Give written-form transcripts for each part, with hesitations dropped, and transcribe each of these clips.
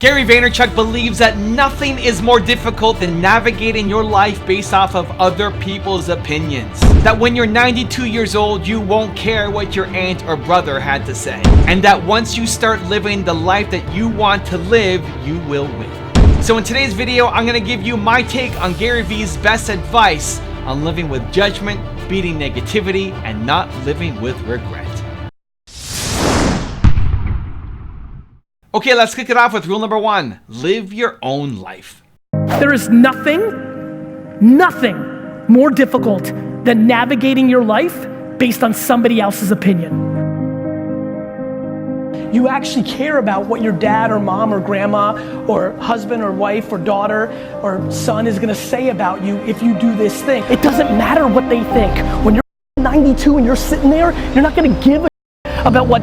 Gary Vaynerchuk believes that nothing is more difficult than navigating your life based off of other people's opinions. That when you're 92 years old, you won't care what your aunt or brother had to say. And that once you start living the life that you want to live, you will win. So in today's video, I'm gonna give you my take on Gary V's best advice on living with judgment, beating negativity, and not living with regret. Okay, let's kick it off with rule number 1. Live your own life. There is nothing more difficult than navigating your life based on somebody else's opinion. You actually care about what your dad or mom or grandma or husband or wife or daughter or son is gonna say about you if you do this thing. It doesn't matter what they think. When you're 92 and you're sitting there, you're not gonna give a about what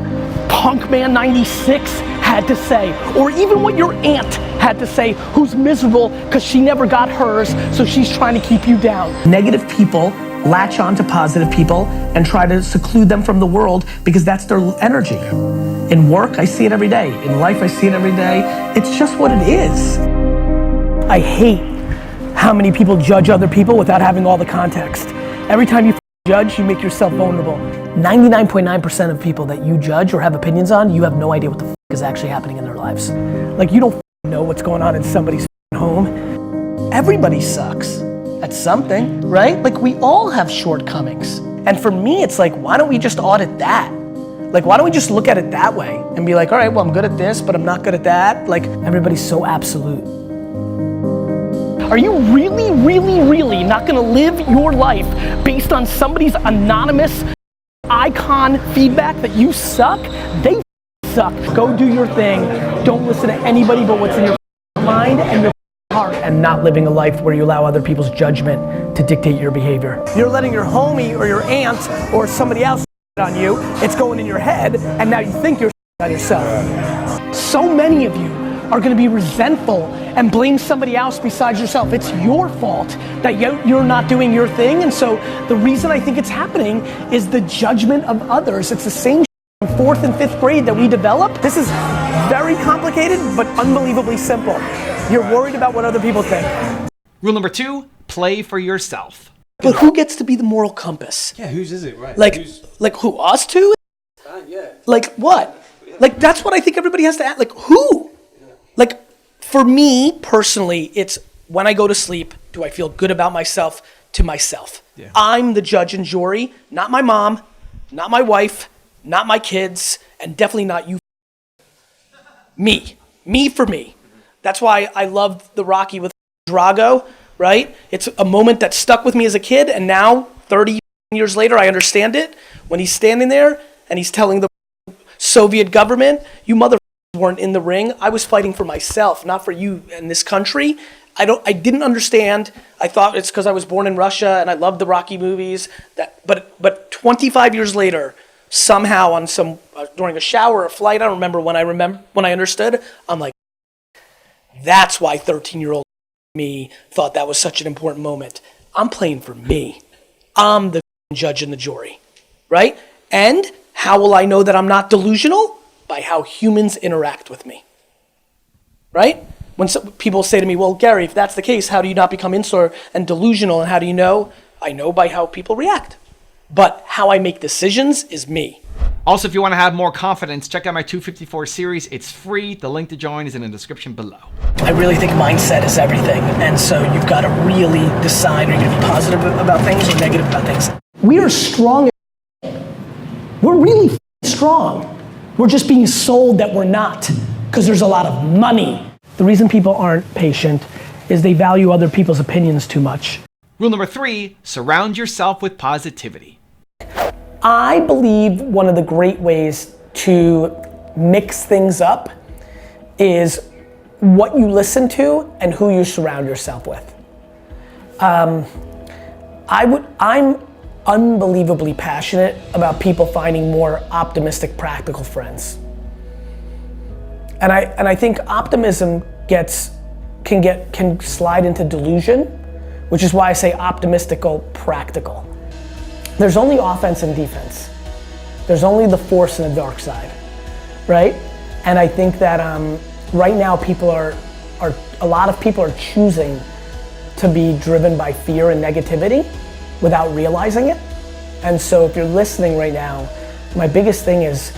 Punk Man 96 had to say, or even what your aunt had to say, who's miserable because she never got hers, so she's trying to keep you down. Negative people latch on to positive people and try to seclude them from the world because that's their energy. In work, I see it every day. In life, I see it every day. It's just what it is. I hate how many people judge other people without having all the context. Every time you judge, you make yourself vulnerable. 99.9% of people that you judge or have opinions on, you have no idea what the is actually happening in their lives. Like, you don't know what's going on in somebody's home. Everybody sucks at something, right? Like, we all have shortcomings. And for me, it's like, why don't we just audit that? Like, why don't we just look at it that way and be like, all right, well, I'm good at this, but I'm not good at that. Like, everybody's so absolute. Are you really not gonna live your life based on somebody's anonymous icon feedback that you suck? They suck. Go do your thing. Don't listen to anybody but what's in your mind and your heart, and not living a life where you allow other people's judgment to dictate your behavior. You're letting your homie or your aunt or somebody else on you. It's going in your head, and now you think you're on yourself. So many of you are gonna be resentful and blame somebody else besides yourself. It's your fault that you're not doing your thing, and so the reason I think it's happening is the judgment of others. It's the same in 4th and 5th grade that we develop. This is very complicated, but unbelievably simple. You're worried about what other people think. Rule number 2, play for yourself. But who gets to be the moral compass? Yeah, whose is it, right? Like who, us two? Yeah. Like what? Like, that's what I think everybody has to ask. Like, who? Like, for me personally, it's when I go to sleep, do I feel good about myself to myself? Yeah. I'm the judge and jury, not my mom, not my wife, not my kids, and definitely not you. Me for me. That's why I loved the Rocky with Drago, right? It's a moment that stuck with me as a kid, and now, 30 years later, I understand it. When he's standing there and he's telling the Soviet government, you motherfuckers weren't in the ring. I was fighting for myself, not for you and this country. I didn't understand. I thought it's because I was born in Russia and I loved the Rocky movies. But 25 years later, somehow on during a shower or a flight, I don't remember when I understood. I'm like, that's why 13-year-old me thought that was such an important moment. I'm playing for me. I'm the judge and the jury, right? And how will I know that I'm not delusional? By how humans interact with me, right? When people say to me, well, Gary, if that's the case, how do you not become insular and delusional, and how do you know? I know by how people react. But how I make decisions is me. Also, if you want to have more confidence, check out my 254 series. It's free. The link to join is in the description below. I really think mindset is everything. And so you've got to really decide, are you going to be positive about things or negative about things? We are strong. We're really strong. We're just being sold that we're not because there's a lot of money. The reason people aren't patient is they value other people's opinions too much. Rule number 3, surround yourself with positivity. I believe one of the great ways to mix things up is what you listen to and who you surround yourself with. I'm unbelievably passionate about people finding more optimistic, practical friends. And I think optimism can slide into delusion, which is why I say optimistical, practical. There's only offense and defense. There's only the force and the dark side, right? And I think that right now a lot of people are choosing to be driven by fear and negativity without realizing it. And so if you're listening right now, my biggest thing is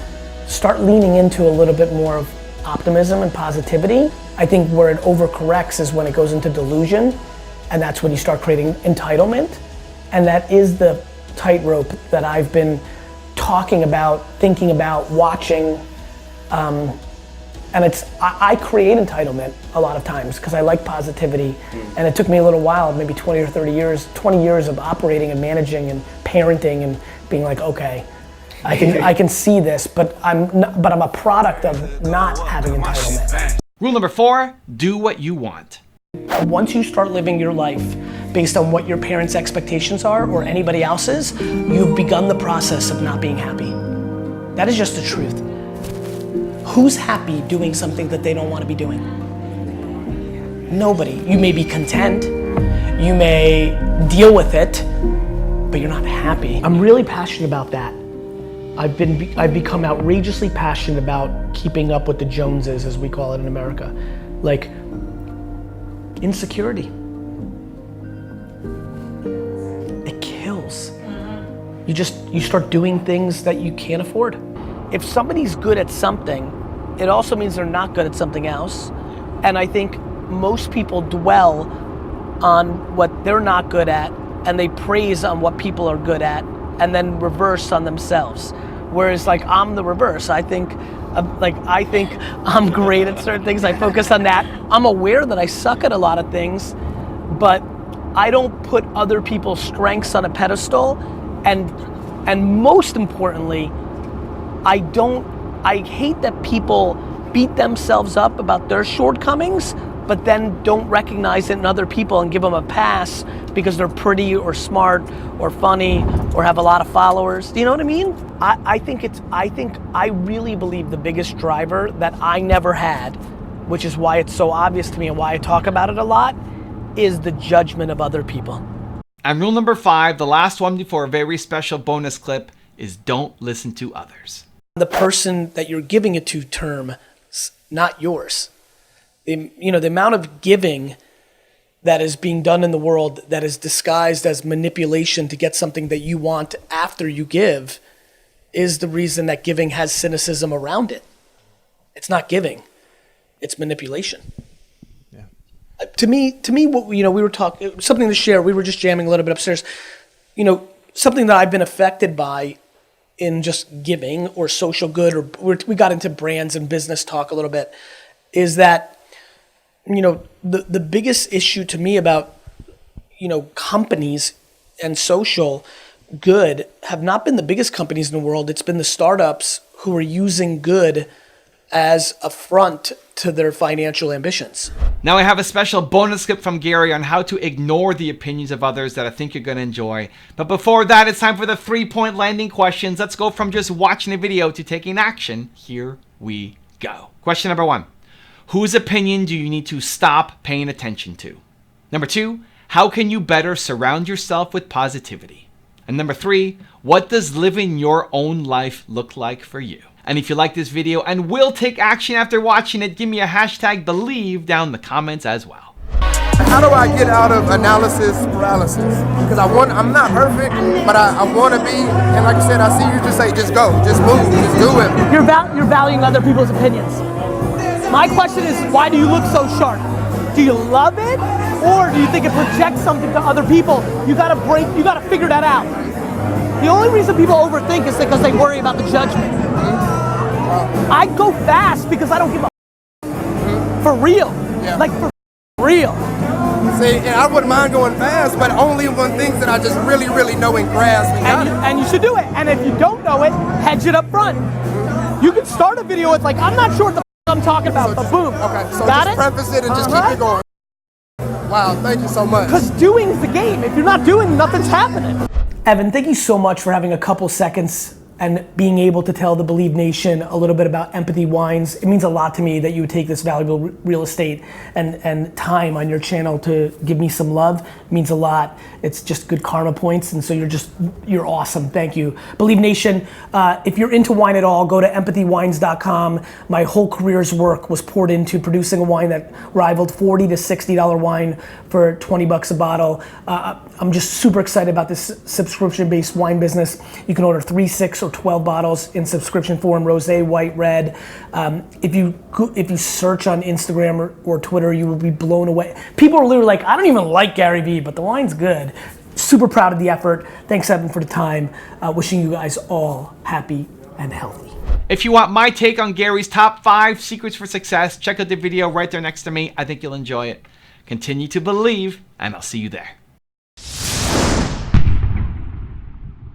start leaning into a little bit more of optimism and positivity. I think where it overcorrects is when it goes into delusion, and that's when you start creating entitlement. And that is the tightrope that I've been talking about, thinking about, watching. And I create entitlement a lot of times because I like positivity. And it took me a little while, maybe 20 or 30 years, 20 years of operating and managing and parenting and being like, okay, I can see this, but I'm a product of not having entitlement. Rule number 4, do what you want. Once you start living your life based on what your parents' expectations are or anybody else's, you've begun the process of not being happy. That is just the truth. Who's happy doing something that they don't want to be doing? Nobody. You may be content, you may deal with it, but you're not happy. I'm really passionate about that. I've become outrageously passionate about keeping up with the Joneses, as we call it in America. Like, insecurity. It kills. You start doing things that you can't afford. If somebody's good at something, it also means they're not good at something else. And I think most people dwell on what they're not good at, and they praise on what people are good at, and then reverse on themselves. Whereas like I'm the reverse. I think I'm great at certain things. I focus on that. I'm aware that I suck at a lot of things, but I don't put other people's strengths on a pedestal. And most importantly, I hate that people beat themselves up about their shortcomings, but then don't recognize it in other people and give them a pass because they're pretty or smart or funny or have a lot of followers. Do you know what I mean? I really believe the biggest driver that I never had, which is why it's so obvious to me and why I talk about it a lot, is the judgment of other people. And rule number 5, the last one before a very special bonus clip, is don't listen to others. The person that you're giving it to term, not yours. The amount of giving that is being done in the world that is disguised as manipulation to get something that you want after you give is the reason that giving has cynicism around it. It's not giving, it's manipulation. Yeah. To me, what we were talking, something to share. We were just jamming a little bit upstairs. Something that I've been affected by in just giving or social good, or we got into brands and business talk a little bit, is that the biggest issue to me about companies and social good have not been the biggest companies in the world. It's been the startups who are using good as a front to their financial ambitions. Now I have a special bonus clip from Gary on how to ignore the opinions of others that I think you're going to enjoy. But before that, it's time for the 3-point landing questions. Let's go from just watching a video to taking action. Here we go. Question number 1. Whose opinion do you need to stop paying attention to? Number 2, how can you better surround yourself with positivity? And number 3, what does living your own life look like for you? And if you like this video and will take action after watching it, give me a #believe down in the comments as well. How do I get out of analysis paralysis? Because I'm not perfect, but I want to be. And like I said, I see you just say, just go, just move, just do it. You're valuing other people's opinions. My question is, why do you look so sharp? Do you love it? Or do you think it projects something to other people? You gotta figure that out. The only reason people overthink is because they worry about the judgment. I go fast because I don't give a for real. Yeah. Like for real. See, and I wouldn't mind going fast, but only on things that I just really, really know and grasp. And you should do it. And if you don't know it, hedge it up front. You can start a video with like, I'm not sure what the I'm talking about, but boom. Okay, so got just it? preface it and just keep it going. Wow, thank you so much. Because doing's the game. If you're not doing, nothing's happening. Evan, thank you so much for having a couple seconds and being able to tell the Believe Nation a little bit about Empathy Wines. It means a lot to me that you would take this valuable real estate and time on your channel to give me some love. It means a lot. It's just good karma points, and so you're awesome. Thank you. Believe Nation, if you're into wine at all, go to empathywines.com. My whole career's work was poured into producing a wine that rivaled $40 to $60 wine for 20 bucks a bottle. I'm just super excited about this subscription-based wine business. You can order 3, 6, or 12 bottles in subscription form, rosé, white, red. If you search on Instagram or Twitter, you will be blown away. People are literally like, I don't even like Gary Vee, but the wine's good. Super proud of the effort. Thanks, Evan, for the time. Wishing you guys all happy and healthy. If you want my take on Gary's top 5 secrets for success, check out the video right there next to me. I think you'll enjoy it. Continue to believe, and I'll see you there.